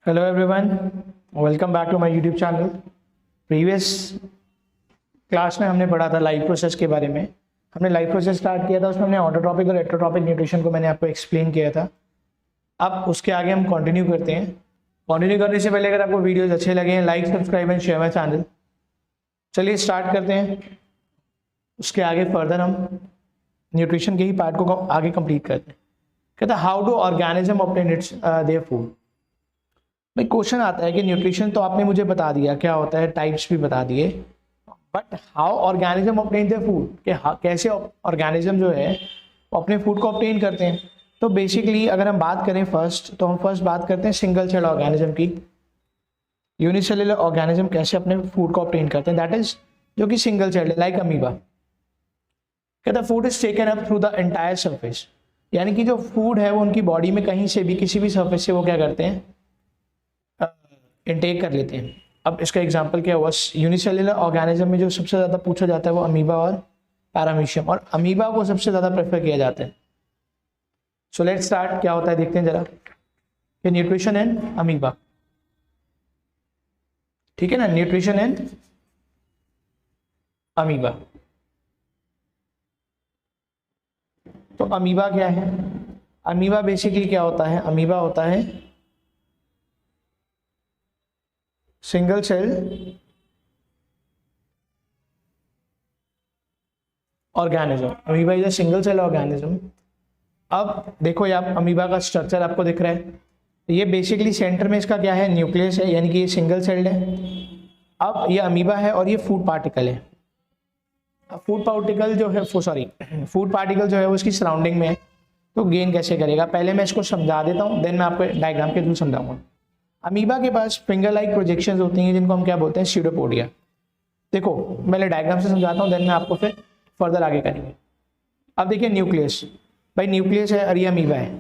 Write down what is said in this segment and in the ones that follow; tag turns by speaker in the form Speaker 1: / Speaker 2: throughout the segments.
Speaker 1: Hello everyone, welcome back to my YouTube channel. Previous class में हमने पढ़ा था लाइफ प्रोसेस के बारे में। हमने लाइफ प्रोसेस स्टार्ट किया था, उसमें हमने ऑटोट्रॉपिक और हेटेरोट्रॉपिक न्यूट्रिशन को मैंने आपको एक्सप्लेन किया था। अब उसके आगे हम कंटिन्यू करते हैं। कंटिन्यू करने से पहले अगर आपको वीडियोज अच्छे लगे हैं, like subscribe and share my channel. चलिए स्टार्ट करते हैं। उसके आगे फर्दर हम न्यूट्रिशन के ही पार्ट को आगे कंप्लीट करते हैं। कहता है how do organism obtain it's their food. भाई क्वेश्चन आता है कि न्यूट्रिशन तो आपने मुझे बता दिया क्या होता है, टाइप्स भी बता दिए, but how organism obtain their food, कि कैसे ऑर्गेनिज्म जो है वो अपने फूड को ऑब्टेन करते हैं। तो बेसिकली अगर हम बात करें तो हम फर्स्ट बात करते हैं सिंगल सेल ऑर्गेनिज्म की। यूनिसेलुलर ऑर्गेनिज्म कैसे अपने फूड को ऑब्टेन करते हैं, दैट इज जो कि सिंगल सेल है, लाइक अमीबा। कहता है food is taken up through the entire surface, यानी कि जो फूड है वो उनकी बॉडी में कहीं से भी किसी भी सरफेस से वो क्या करते हैं, इनटेक कर लेते हैं। अब इसका एग्जांपल क्या हुआ, यूनिसेलुलर ऑर्गेनिज्म में जो सबसे ज़्यादा पूछा जाता है वो अमीबा और पैरामीशियम, और अमीबा को सबसे ज़्यादा प्रेफर किया जाता है। सो लेट्स स्टार्ट, क्या होता है देखते हैं जरा कि न्यूट्रिशन एंड अमीबा। ठीक है ना, न्यूट्रिशन एंड अमीबा। तो अमीबा क्या है? अमीबा बेसिकली क्या होता है? अमीबा होता है single cell organism. Amoeba is a single cell organism. अब देखो यहाँ अमीबा का स्ट्रक्चर आपको दिख रहा है। ये बेसिकली सेंटर में इसका क्या है, न्यूक्लियस है, यानी कि ये सिंगल सेल्ड है। अब ये अमीबा है और ये फूड पार्टिकल है। अब फूड पार्टिकल जो है फूड पार्टिकल जो है वो इसकी सराउंडिंग में है, तो गेन कैसे करेगा? पहले मैं इसको समझा देता हूँ, देन मैं आपको डायग्राम के थ्रू समझाऊंगा। अमीबा के पास फिंगर लाइक प्रोजेक्शंस होती हैं जिनको हम क्या बोलते हैं, स्यूडोपोडिया। देखो पहले डायग्राम से समझाता हूँ, देन मैं आपको फिर फर्दर आगे करेंगे। अब देखिए न्यूक्लियस, भाई न्यूक्लियस है और ये अमीबा है,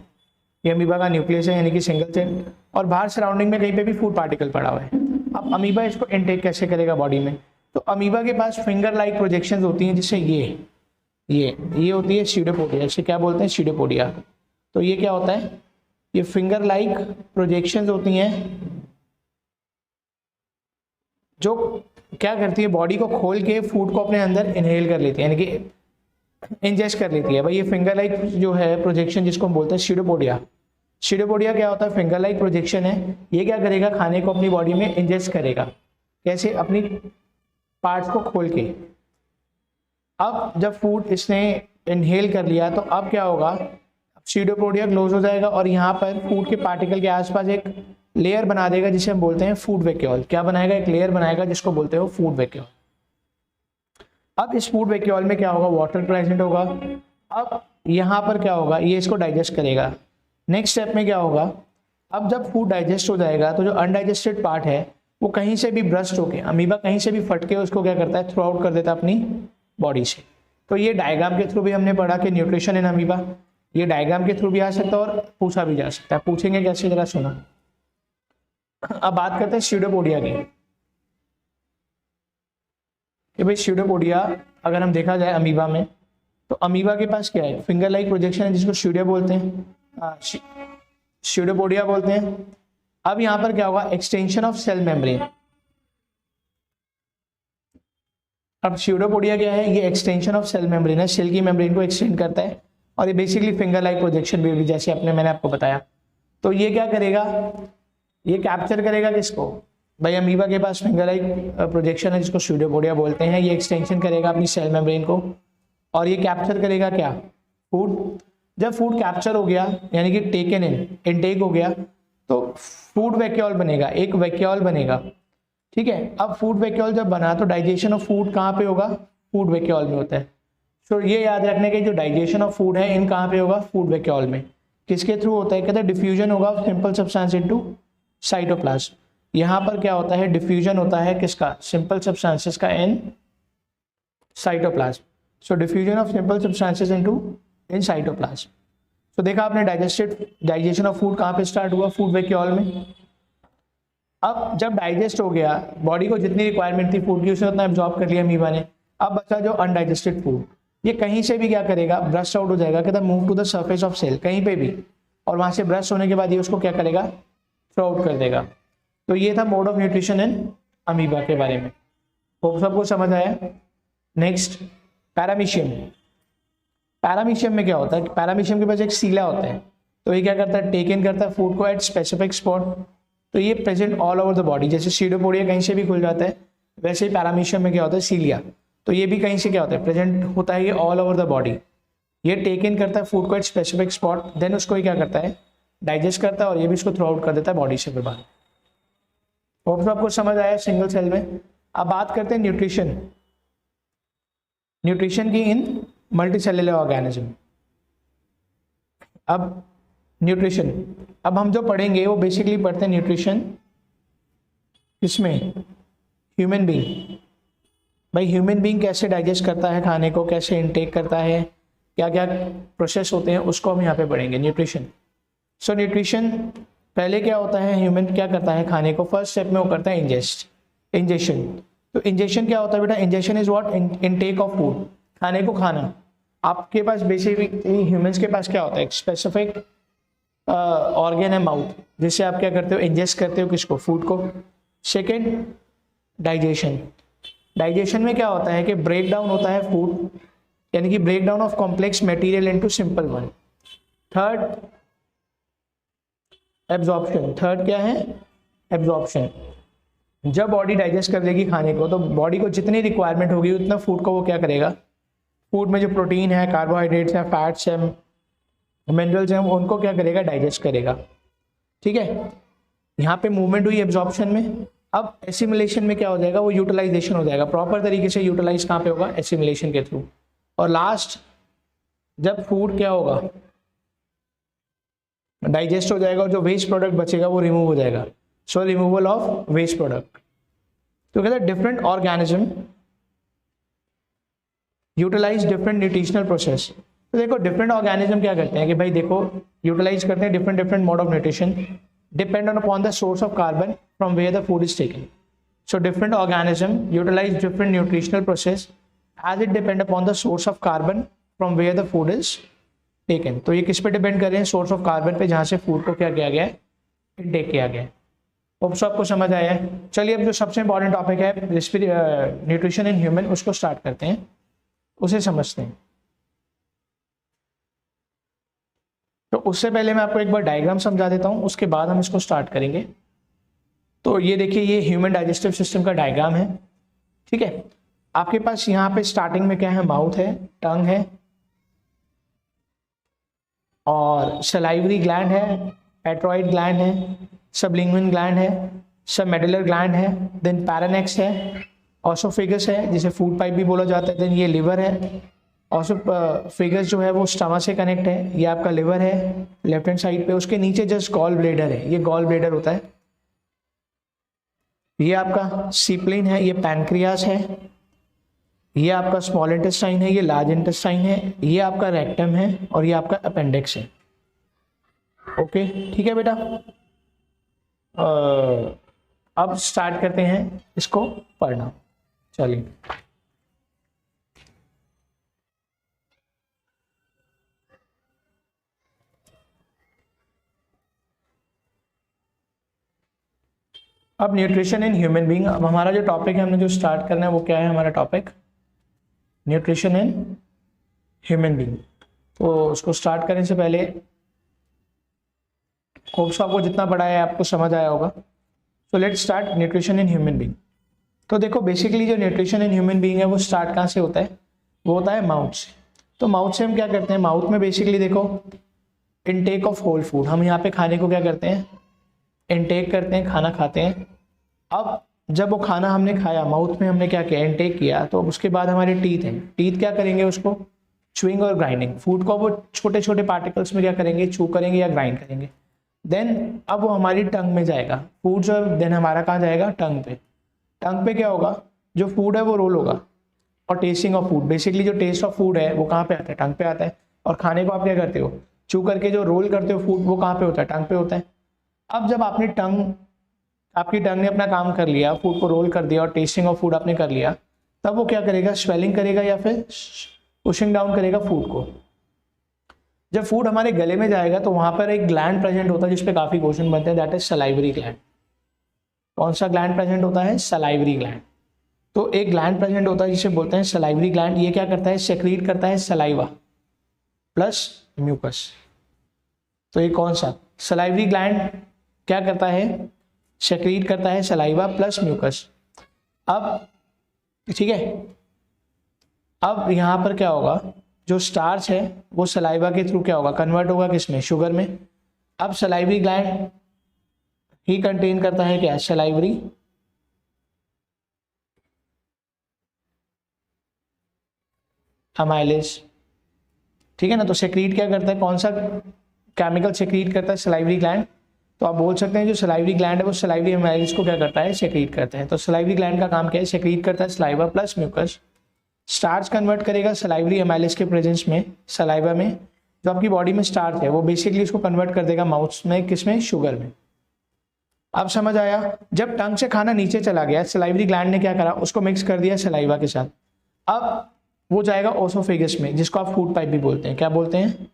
Speaker 1: ये अमीबा का न्यूक्लियस है यानी कि सिंगल सेल, और बाहर सराउंडिंग में कहीं पे भी फूड पार्टिकल पड़ा हुआ है। अब अमीबा इसको इनटेक कैसे करेगा बॉडी में? तो अमीबा के पास फिंगर लाइक प्रोजेक्शंस होती हैं, जिससे ये होती है स्यूडोपोडिया, इसे क्या बोलते हैं, स्यूडोपोडिया। तो ये क्या होता है, ये फिंगर लाइक प्रोजेक्शंस होती हैं जो क्या करती है, बॉडी को खोल के फूड को अपने अंदर इनहेल कर लेती है, यानी कि इंजेस्ट कर लेती है। भाई ये फिंगर लाइक जो है प्रोजेक्शन जिसको हम बोलते हैं स्यूडोपोडिया। स्यूडोपोडिया क्या होता है, फिंगर लाइक प्रोजेक्शन है। ये क्या करेगा, खाने को अपनी बॉडी में इंजेस्ट करेगा। कैसे? अपनी पार्ट्स को खोल के। अब जब फूड इसने इनहेल कर लिया तो अब क्या होगा, स्यूडोपोडिया क्लोज हो जाएगा और यहाँ पर फूड के पार्टिकल के आसपास एक लेयर बना देगा जिसे हम बोलते हैं फूड वैक्यूल। क्या बनाएगा, एक लेयर बनाएगा जिसको बोलते हो फूड वैक्यूल। अब इस फूड वैक्यूल में क्या होगा, वाटर प्रेजेंट होगा। अब यहाँ पर क्या होगा, ये इसको डाइजेस्ट करेगा। नेक्स्ट स्टेप में क्या होगा, अब जब फूड डाइजेस्ट हो जाएगा तो जो अनडाइजेस्टेड पार्ट है वो कहीं से भी ब्रस्ट होके, अमीबा कहीं से भी फट के उसको क्या करता है, थ्रू आउट कर देता है अपनी बॉडी से। तो ये डायग्राम के थ्रू भी हमने पढ़ा कि न्यूट्रिशन इन अमीबा, ये डायग्राम के थ्रू भी आ सकता है और पूछा भी जा सकता है। पूछेंगे कैसे, जरा सुना। अब बात करते हैं स्यूडोपोडिया की कि भाई स्यूडोपोडिया अगर हम देखा जाए अमीबा में, तो अमीबा के पास क्या है, फिंगर लाइक प्रोजेक्शन है जिसको स्यूडो बोलते हैं, स्यूडोपोडिया बोलते हैं। अब यहाँ पर क्या होगा, एक्सटेंशन ऑफ सेल मेम्ब्रेन। अब स्यूडोपोडिया क्या है, ये एक्सटेंशन ऑफ सेल मेम्ब्रेन है, सेल की मेम्ब्रेन को एक्सटेंड करता है, और ये बेसिकली फिंगर लाइक प्रोजेक्शन भी जैसे मैंने आपको बताया। तो ये क्या करेगा, ये कैप्चर करेगा किसको, भाई अमीबा के पास फिंगर लाइक प्रोजेक्शन है जिसको स्यूडोपोडिया बोलते हैं। ये एक्सटेंशन करेगा अपनी सेल मेम्ब्रेन को और ये कैप्चर करेगा क्या, फूड। जब फूड कैप्चर हो गया यानी कि टेकन इनटेक हो गया, तो फूड वैक्यूल बनेगा, एक वैक्यूल बनेगा। ठीक है, अब फूड वैक्यूल जब बना तो डाइजेशन ऑफ फूड कहाँ पे होगा, फूड वैक्यूल में होता है। तो ये याद रखने के जो डाइजेशन ऑफ फूड है इन कहाँ पे होगा, फूड वैक्यूल में। किसके थ्रू होता है, कहते हैं डिफ्यूजन होगा सिंपल सब्सटेंस इनटू साइटोप्लाज्म। यहाँ पर क्या होता है, डिफ्यूजन होता है किसका, सिंपल सब्सटेंसेस का in cytoplasm. So diffusion of simple substances into in cytoplasm. तो देखा आपने डाइजेशन ऑफ फूड कहाँ पे स्टार्ट हुआ, फूड वैक्यूल में। अब जब डाइजेस्ट हो गया, बॉडी को जितनी रिक्वायरमेंट थी फूड की उसने उतना एब्जॉर्ब कर लिया अमीबा ने। अब बचा जो अनडाइजेस्टेड फूड, ये कहीं से भी क्या करेगा, ब्रस्ट आउट हो जाएगा, कहता है move to the surface of cell, कहीं पे भी, और वहां से ब्रस्ट होने के बाद ये उसको क्या करेगा, थ्रो आउट कर देगा। तो ये था mode of nutrition in amoeba के बारे में। होप सबको समझ आया। Next paramecium. पैरामीशियम में क्या होता है, पैरामीशियम के पास एक सीला होता है, तो ये क्या करता है, टेक इन करता है फूड को एट स्पेसिफिक स्पॉट। तो ये present all over the body, जैसे सीडोपोडिया कहीं से भी खुल जाता है, वैसे ही पैरामीशियम में क्या होता है, सीलिया, तो ये भी कहीं से क्या होता है, प्रेजेंट होता है ये ऑल ओवर द बॉडी। ये टेक इन करता है फूड को एट स्पेसिफिक स्पॉट, देन उसको ये क्या करता है, डाइजेस्ट करता है और ये भी इसको थ्रो आउट कर देता है बॉडी से बाहर। होप सब आपको समझ आया सिंगल सेल में। अब बात करते हैं न्यूट्रिशन, न्यूट्रिशन की इन मल्टी सेलुलर ऑर्गेनिज्म। अब न्यूट्रिशन, अब हम जो पढ़ेंगे वो बेसिकली पढ़ते हैं न्यूट्रिशन किसमें, ह्यूमन बीइंग। भाई ह्यूमन बीइंग कैसे डाइजेस्ट करता है खाने को, कैसे इनटेक करता है, क्या क्या प्रोसेस होते हैं, उसको हम यहाँ पे पढ़ेंगे न्यूट्रिशन। सो न्यूट्रिशन पहले क्या होता है, ह्यूमन क्या करता है खाने को, फर्स्ट स्टेप में वो करता है इंजेशन। तो इंजेशन क्या होता है बेटा, ingestion is what, intake of food, खाने को खाना। आपके पास बेसिकली ह्यूमंस के पास क्या होता है, एक स्पेसिफिक ऑर्गन है माउथ, जिससे आप क्या करते हो, इंजेस्ट करते हो किसको, फूड को। सेकेंड डाइजेशन, डाइजेशन में क्या होता है कि ब्रेक डाउन होता है फूड, यानी कि break down of complex material into simple one. Third absorption, third क्या है, एब्जॉर्प्शन। जब बॉडी डाइजेस्ट कर लेगी खाने को, तो बॉडी को जितनी रिक्वायरमेंट होगी उतना फूड को वो क्या करेगा, फूड में जो प्रोटीन है, कार्बोहाइड्रेट्स है, फैट्स है, मिनरल्स हैं, उनको क्या करेगा, डाइजेस्ट करेगा। ठीक है, यहाँ पे मूवमेंट हुई एब्जॉर्प्शन में। अब एसिमिलेशन में क्या हो जाएगा, वो यूटिलाइजेशन हो जाएगा, प्रॉपर तरीके से यूटिलाइज कहाँ पे होगा, एसिमिलेशन के थ्रू। और लास्ट जब फूड क्या होगा, डाइजेस्ट हो जाएगा और जो वेस्ट प्रोडक्ट बचेगा वो रिमूव हो जाएगा। So removal of waste product. तो कहते हैं different organism utilize different nutritional process. तो देखो डिफरेंट ऑर्गेनिज्म क्या करते हैं कि भाई देखो यूटिलाइज करते हैं different mode of nutrition depend on upon the source of carbon from where the food is taken. So different organism utilize different nutritional process as it depend upon the source of carbon from where the food is taken. तो ये किस पे depend कर रहे हैं, source of carbon पे, जहाँ से फूड को क्या किया गया है, इनटेक किया गया है। होप सो आपको समझ आया है। चलिए अब जो सबसे इंपॉर्टेंट टॉपिक है न्यूट्रिशन इन ह्यूमन, उसको स्टार्ट करते हैं, उसे समझते हैं। तो उससे पहले मैं आपको एक बार डायग्राम समझा देता हूँ, उसके बाद हम इसको स्टार्ट करेंगे। तो ये देखिए, ये ह्यूमन डाइजेस्टिव सिस्टम का डायग्राम है। ठीक है, आपके पास यहाँ पे स्टार्टिंग में क्या है, माउथ है, टंग है, और सलाइवरी ग्लैंड है, एट्रॉइड ग्लैंड है, सबलिंगुइन ग्लैंड है, सबमेडुलर ग्लैंड है, देन पैरानेक्स है, ऑसोफेगस है जिसे फूड पाइप भी बोला जाता है, देन ये लिवर है। ऑसोफेगस जो है वो स्टमक से कनेक्ट है, ये आपका लिवर है लेफ्ट हैंड साइड पे। उसके नीचे जस्ट गॉल ब्लेडर है, ये गॉल ब्लेडर होता है। ये आपका सीप्लिन है, ये पैनक्रियास है, ये आपका स्मॉल इंटेस्टाइन है, ये लार्ज इंटेस्टाइन है, ये आपका रेक्टम है, और ये आपका अपेंडिक्स है। ओके ठीक है बेटा। अब स्टार्ट करते हैं इसको पढ़ना। चलिए, अब न्यूट्रिशन इन ह्यूमन बीइंग। अब हमारा जो टॉपिक है, हमने जो स्टार्ट करना है वो क्या है, हमारा topic nutrition in human being. तो उसको स्टार्ट करने से पहले होप्स आपको जितना पढ़ा है आपको समझ आया होगा। So let's start nutrition in human being. तो देखो बेसिकली जो न्यूट्रिशन इन ह्यूमन बीइंग है वो स्टार्ट कहाँ से होता है, वो होता है माउथ से। तो माउथ से हम क्या करते हैं, माउथ में बेसिकली देखो इनटेक ऑफ होल फूड, हम यहाँ पे खाने को क्या करते हैं, इनटेक करते हैं, खाना खाते हैं। अब जब वो खाना हमने खाया, माउथ में हमने क्या किया, इनटेक किया, तो उसके बाद हमारे टीथ हैं, टीथ क्या करेंगे, उसको च्यूइंग और ग्राइंडिंग, फूड को वो छोटे छोटे पार्टिकल्स में क्या करेंगे, चू करेंगे या ग्राइंड करेंगे। देन अब वो हमारी टंग में जाएगा फूड, जो देन हमारा कहाँ जाएगा, टंग पे। टंग पे क्या होगा, जो फूड है वो रोल होगा, और टेस्टिंग ऑफ फूड, बेसिकली जो टेस्ट ऑफ फूड है वो कहाँ पे आता है, टंग पे आता है। और खाने को आप क्या करते हो, चू करके जो रोल करते हो फूड, वो कहाँ पे होता है, टंग पे होता है। अब जब आपकी टंग ने अपना काम कर लिया, फूड को रोल कर दिया और टेस्टिंग ऑफ फूड आपने कर लिया, तब वो क्या करेगा, स्वेलिंग करेगा या फिर पुशिंग डाउन करेगा फूड को। जब फूड हमारे गले में जाएगा तो वहां पर एक ग्लैंड प्रेजेंट होता है जिसपे काफी क्वेश्चन बनते हैं, दैट इज सलाइवरी ग्लैंड। कौन सा ग्लैंड प्रेजेंट होता है? Salivary gland. तो एक ग्लैंड प्रेजेंट होता है जिसे बोलते हैं सलाइवरी ग्लैंड। ये क्या करता है? सेक्रीट करता है सलाइवा प्लस म्यूकस। तो ये कौन सा? सलाइवरी ग्लैंड क्या करता है? सेक्रीट करता है सलाइवा प्लस म्यूकस। अब ठीक है, अब यहां पर क्या होगा, जो स्टार्च है वो सलाइवा के थ्रू क्या होगा? कन्वर्ट होगा किसमें? शुगर में। अब सलाइवरी ग्लैंड ही कंटेन करता है क्या? Salivary amylase. ठीक है ना। तो सेक्रीट क्या करता है? कौन सा केमिकल सेक्रीट करता है? Salivary gland. तो आप बोल सकते हैं जो सलाइवरी ग्लैंड है वो सलाइवरी अमाइलेज को क्या करता है? सेक्रीट करते हैं। तो सलाइवरी ग्लैंड का काम क्या है? सेक्रीट करता है saliva plus mucus. Starch convert करेगा सलाइवरी अमाइलेज के प्रेजेंस में सलाइवा में। जो आपकी बॉडी में स्टार्च है वो बेसिकली इसको कन्वर्ट कर देगा माउथ में, किसमें? शुगर में। अब समझ आया? जब टंग से खाना नीचे चला गया, सलाइवरी ग्लैंड ने क्या करा? उसको मिक्स कर दिया सलाइवा के साथ। अब वो जाएगा ओसोफेगस में, जिसको आप फूड पाइप भी बोलते हैं। क्या बोलते हैं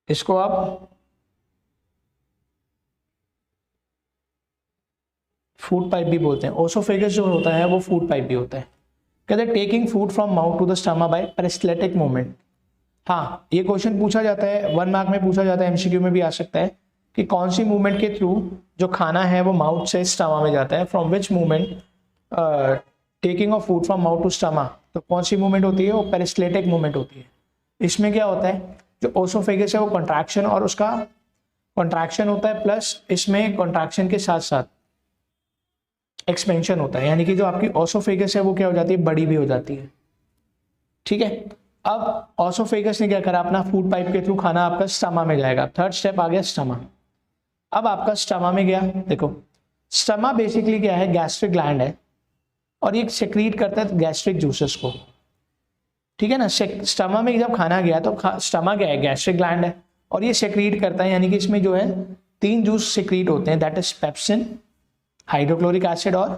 Speaker 1: इसको? आप फूड पाइप भी बोलते हैं। ओसोफेगस जो होता है वो फूड पाइप भी होता है। कहते हैं taking food from mouth to the stomach by peristaltic movement. हाँ, ये क्वेश्चन पूछा जाता है, 1 मार्क में पूछा जाता है, एमसीक्यू में भी आ सकता है कि कौन सी मूवमेंट के थ्रू जो खाना है वो माउथ से स्टमक में जाता है। From which movement taking of food from mouth to stomach. तो कौन सी मूवमेंट होती है? वो पेरिस्टैल्टिक मूवमेंट होती है। इसमें क्या होता है, जो ओसोफेगस है वो कॉन्ट्रैक्शन और उसका कॉन्ट्रैक्शन होता है, प्लस इसमें कॉन्ट्रैक्शन के साथ साथ एक्सपेंशन होता है। यानी कि जो आपकी ओसोफेगस है वो क्या हो जाती है? बड़ी भी हो जाती है। ठीक है। अब ओसोफेगस ने क्या करा? अपना फूड पाइप के थ्रू खाना आपका स्टमक में जाएगा। थर्ड स्टेप आ गया स्टमक। अब आपका स्टमक में गया, देखो स्टमक बेसिकली क्या है? गैस्ट्रिक ग्लैंड है और ये सेक्रीट करता है गैस्ट्रिक जूसेस को। ठीक है ना। स्टमक में जब खाना गया तो स्टमक क्या है? गैस्ट्रिक ग्लैंड है और ये सेक्रीट करता है, यानी कि इसमें जो है 3 जूस सेक्रीट होते हैं, that is pepsin, hydrochloric acid और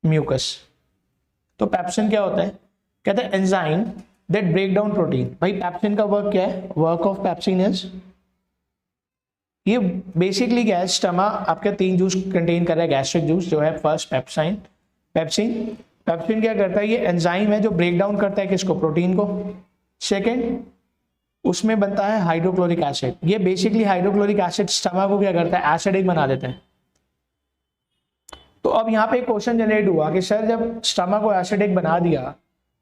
Speaker 1: म्यूकस। तो पेप्सिन क्या होता है? कहते हैं enzyme that break down protein. भाई पेप्सिन का वर्क क्या है? वर्क ऑफ पेप्सिन इज, ये बेसिकली क्या है? स्टमक आपका 3 जूस कंटेन कर रहा है, गैस्ट्रिक जूस जो है फर्स्ट पेप्सिन। पेप्सिन क्या करता है? ये एंजाइम है जो ब्रेक डाउन करता है किसको? प्रोटीन को। सेकेंड, उसमें बनता है हाइड्रोक्लोरिक एसिड। ये बेसिकली हाइड्रोक्लोरिक एसिड स्टमक को क्या करता है? एसिडिक बना देते हैं। तो अब यहाँ पे एक क्वेश्चन जनरेट हुआ कि सर जब स्टमक को एसिडिक बना दिया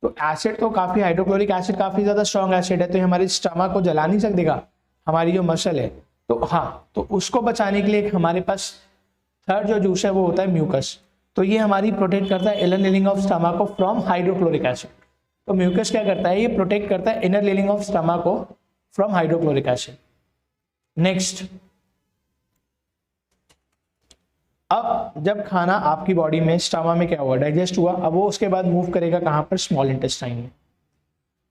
Speaker 1: तो एसिड तो काफी, हाइड्रोक्लोरिक एसिड काफी ज्यादा स्ट्रॉन्ग एसिड है, तो ये हमारी स्टमक को जला नहीं सकेगा, हमारी जो मसल है। तो हाँ, तो उसको बचाने के लिए हमारे पास थर्ड जो जूस है वो होता है म्यूकस। तो ये हमारी प्रोटेक्ट करता है इनर लेयरिंग ऑफ स्टमक को फ्रॉम हाइड्रोक्लोरिक एसिड। तो म्यूकस क्या करता है? ये प्रोटेक्ट करता है इनर लेयरिंग ऑफ स्टमक को फ्रॉम हाइड्रोक्लोरिक एसिड। नेक्स्ट, अब जब खाना आपकी बॉडी में स्टमक में क्या हुआ? डाइजेस्ट हुआ। अब वो उसके बाद मूव करेगा कहाँ पर? स्मॉल इंटेस्टाइन में।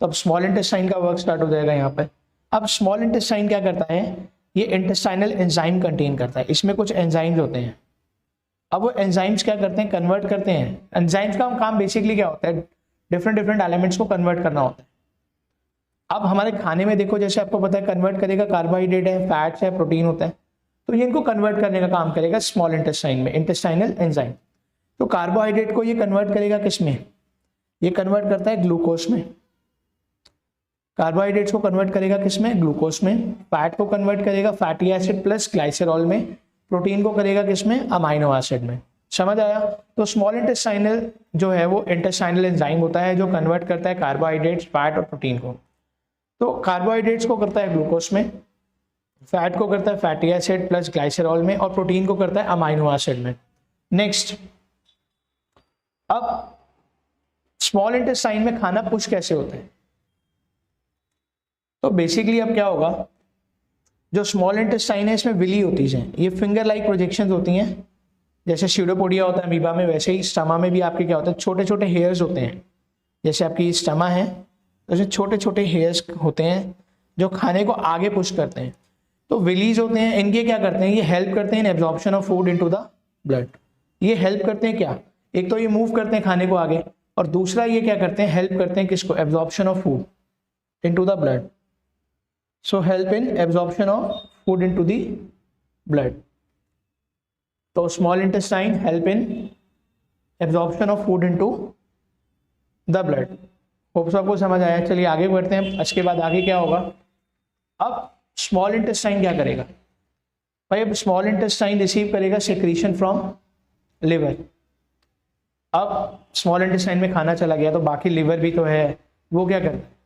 Speaker 1: तो अब स्मॉल इंटेस्टाइन का वर्क स्टार्ट हो जाएगा यहाँ पर। अब स्मॉल इंटेस्टाइन क्या करता है? ये इंटेस्टाइनल एंजाइम कंटेन करता है। इसमें कुछ एंजाइम्स होते हैं। अब वो एंजाइम्स क्या करते हैं? कन्वर्ट करते हैं। एंजाइम्स का काम बेसिकली क्या होता है? डिफरेंट एलिमेंट्स को कन्वर्ट करना होता है। अब हमारे खाने में देखो, जैसे आपको पता है कन्वर्ट करेगा, कार्बोहाइड्रेट है, फैट्स है, प्रोटीन होता है, तो ये इनको कन्वर्ट करने का काम करेगा स्मॉल इंटेस्टाइन में, इंटेस्टाइनल एंजाइम। तो कार्बोहाइड्रेट को ये कन्वर्ट करेगा किसमें? ये कन्वर्ट करता है ग्लूकोज में। कार्बोहाइड्रेट्स को कन्वर्ट करेगा किसमें? ग्लूकोज में। फैट को कन्वर्ट करेगा फैटी एसिड प्लस ग्लाइसरॉल में। प्रोटीन को करेगा किसमें? अमाइनो एसिड में। समझ आया? तो स्मॉल इंटेस्टाइनल जो है वो इंटेस्टाइनल एंजाइम होता है जो कन्वर्ट करता है कार्बोहाइड्रेट्स, फैट और प्रोटीन को। तो कार्बोहाइड्रेट्स को करता है ग्लूकोज में, फैट को करता है फैटी एसिड प्लस ग्लाइसरॉल में, और प्रोटीन को करता है अमाइनो एसिड में। नेक्स्ट, अब स्मॉल इंटेस्टाइन में खाना पुश कैसे होता है? तो बेसिकली अब क्या होगा, जो स्मॉल इंटेस्टाइन है इसमें विली होती है, ये फिंगर लाइक प्रोजेक्शंस होती हैं। जैसे स्यूडोपोडिया होता है अमीबा में, वैसे ही स्टमा में भी आपके क्या होता है? छोटे छोटे हेयर्स होते हैं। जैसे आपकी स्टमा है, जैसे छोटे छोटे हेयर्स होते हैं जो खाने को आगे पुश करते हैं। तो विलीज होते हैं, इनके क्या करते हैं? ये हेल्प करते हैं इन absorption of food into the blood. ये हेल्प करते हैं क्या? एक तो ये मूव करते हैं खाने को आगे, और दूसरा ये क्या करते हैं? हेल्प करते हैं किसको? Absorption of food. into the blood. So help in absorption of food into the blood. तो small intestine help in absorption of food into the blood. Hope सबको समझ आया। चलिए आगे बढ़ते हैं। इसके बाद आगे क्या होगा? अब स्मॉल इंटेस्टाइन क्या करेगा भाई? अब स्मॉल इंटेस्टाइन रिसीव करेगा सेक्रीशन फ्रॉम लिवर। अब स्मॉल इंटेस्टाइन में खाना चला गया तो बाकी लिवर भी तो है, वो क्या करता है?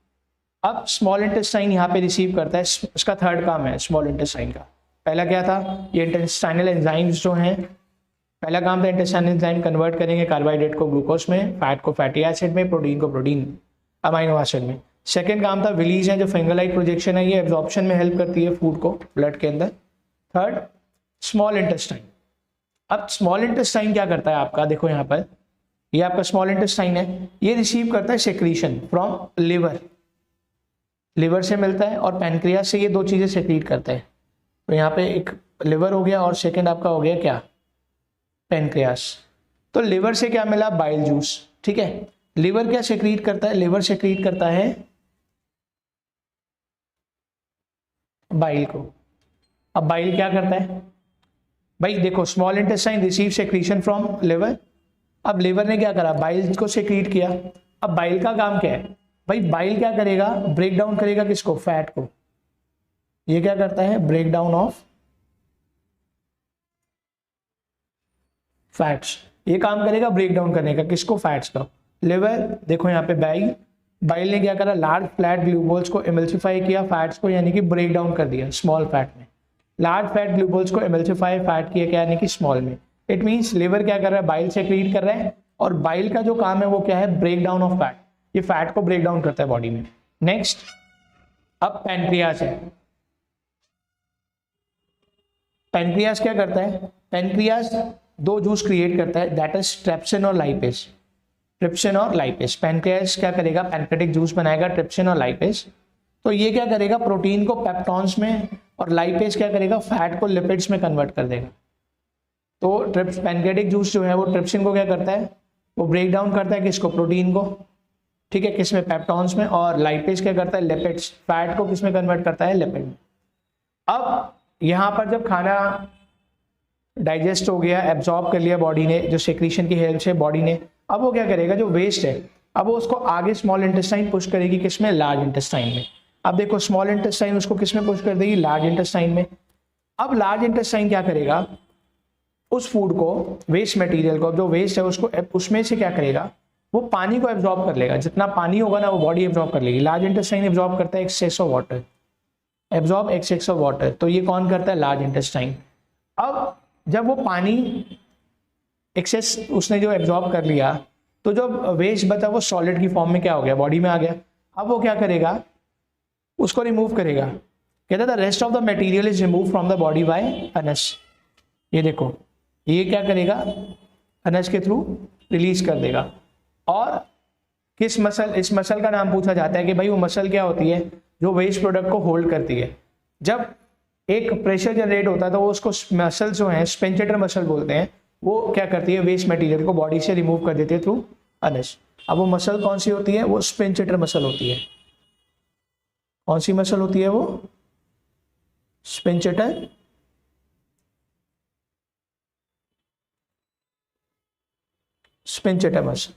Speaker 1: अब स्मॉल इंटेस्टाइन यहाँ पे रिसीव करता है। इसका थर्ड काम है स्मॉल इंटेस्टाइन का। पहला क्या था? ये इंटेस्टाइनल एंजाइम्स जो हैं, पहला काम था इंटेस्टाइनल एंजाइम कन्वर्ट करेंगे कार्बोहाइड्रेट को ग्लूकोज में, फैट को फैटी एसिड में, प्रोटीन को प्रोटीन अमाइनो एसिड में। सेकेंड काम था विलीज है जो फिंगर लाइक प्रोजेक्शन है, ये एब्जॉर्प्शन में हेल्प करती है फूड को ब्लड के अंदर। Third small intestine. अब स्मॉल इंटेस्टाइन क्या करता है आपका? देखो यहाँ पर ये आपका स्मॉल इंटेस्टाइन है, ये रिसीव करता है सेक्रीशन फ्रॉम लिवर, लिवर से मिलता है और पैनक्रियास से ये दो चीजें सेक्रीट करते हैं। तो यहाँ पे एक लिवर हो गया और सेकेंड आपका हो गया क्या? पैनक्रियास। तो लिवर से क्या मिला? Bile juice. ठीक है, लिवर क्या सेक्रीट करता है? लिवर सेक्रीट करता है बाइल को। अब बाइल क्या करता है भाई? देखो small intestine receive secretion from liver. अब लिवर ने क्या करा? बाइल को सेक्रीट किया। अब बाइल का काम क्या है भाई? बाइल क्या करेगा? ब्रेक डाउन करेगा किसको? फैट को। ये क्या करता है? Break down of fats. ये काम करेगा ब्रेक डाउन करने का, किसको? फैट्स का। लिवर देखो यहाँ पे बाइल, बाइल ने क्या करा? लार्ज फ्लैट ग्लूकोज को एमल्सिफाई किया फैट्स को, यानी कि ब्रेक डाउन कर दिया स्मॉल फैट में। लार्ज फैट ग्लूकोज को एमल्सिफाई फैट किया क्या? यानी कि स्मॉल में। इट मींस लिवर क्या कर रहा है? बाइल सेक्रीट कर रहा है और बाइल का जो काम है वो क्या है? Break down of fat. ये फैट को ब्रेक डाउन करता है बॉडी में। नेक्स्ट अब पैनक्रियास है। पैनक्रियास क्या करता है? पैनक्रियास दो जूस क्रिएट करता है, दैट इज ट्रिप्सिन और लाइपेज। ट्रिप्सिन और लाइपेज। पैनक्रियास क्या करेगा? पैनक्रेटिक जूस बनाएगा, ट्रिप्सिन और लाइपेज। तो ये क्या करेगा? प्रोटीन को पेप्टॉन्स में और लाइपेज क्या करेगा? फैट को लिपिड्स में कन्वर्ट कर देगा। तो पैनक्रेटिक जूस जो है वो ट्रिप्सिन को क्या करता है? वो ब्रेक डाउन करता है किसको? प्रोटीन को। ठीक है, किसमें? पेप्टॉन्स में। और लाइपेज क्या करता है? लिपिड्स। फैट को किसमें कन्वर्ट करता है? लिपिड में। अब यहाँ पर जब खाना डाइजेस्ट हो गया, एब्जॉर्ब कर लिया बॉडी ने, जो सेक्रीशन की हेल्प से बॉडी ने, अब वो क्या करेगा? जो वेस्ट है अब वो उसको आगे स्मॉल इंटेस्टाइन पुश करेगी, किसमें? लार्ज इंटेस्टाइन में। अब देखो स्मॉल इंटेस्टाइन उसको किसमें पुश कर देगी? लार्ज इंटेस्टाइन में। अब लार्ज इंटेस्टाइन क्या करेगा? उस फूड को, वेस्ट मटेरियल को, जो वेस्ट है उसको उसमें से क्या करेगा? वो पानी को एब्जॉर्ब कर लेगा। जितना पानी होगा ना वो बॉडी एब्जॉर्ब कर लेगी। लार्ज इंटेस्टाइन एब्जॉर्ब करता है excess of water, absorb excess of water. तो ये कौन करता है? Large intestine. अब जब वो पानी एक्सेस उसने जो एब्जॉर्ब कर लिया तो जो वेस्ट बचा वो सॉलिड की फॉर्म में क्या हो गया? बॉडी में आ गया। अब वो क्या करेगा? उसको रिमूव करेगा। कहता था rest of the material is remove from the body by Anas. ये देखो ये क्या करेगा? अनस के थ्रू रिलीज कर देगा। और किस मसल? इस मसल का नाम पूछा जाता है कि भाई वो मसल क्या होती है जो वेस्ट प्रोडक्ट को होल्ड करती है। जब एक प्रेशर जनरेट होता है तो वो उसको मसल जो है स्पेंचेटर मसल बोलते हैं, वो क्या करती है? वेस्ट मटेरियल को बॉडी से रिमूव कर देती है थ्रू अनस। अब वो मसल कौन सी होती है? वो स्पेंचेटर मसल होती है। कौन सी मसल होती है वो? स्पेंचेटर स्पेंचेटर मसल।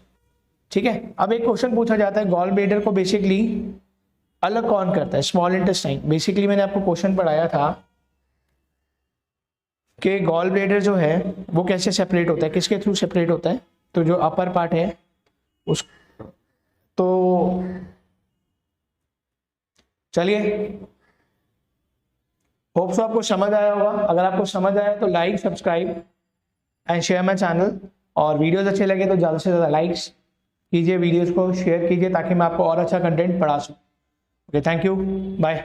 Speaker 1: ठीक है, अब एक क्वेश्चन पूछा जाता है गॉल ब्लैडर को बेसिकली अलग कौन करता है? Small intestine. बेसिकली मैंने आपको क्वेश्चन पढ़ाया था कि गॉल ब्लैडर जो है वो कैसे सेपरेट होता है, किसके थ्रू सेपरेट होता है? तो जो अपर पार्ट है उस, तो चलिए होप सो आपको समझ आया होगा। अगर आपको समझ आया तो like, subscribe and share my channel. और वीडियोस अच्छे लगे तो ज़्यादा से ज़्यादा लाइक्स कीजिए, वीडियोस को शेयर कीजिए ताकि मैं आपको और अच्छा कंटेंट पढ़ा सकूँ। Okay, thank you, bye.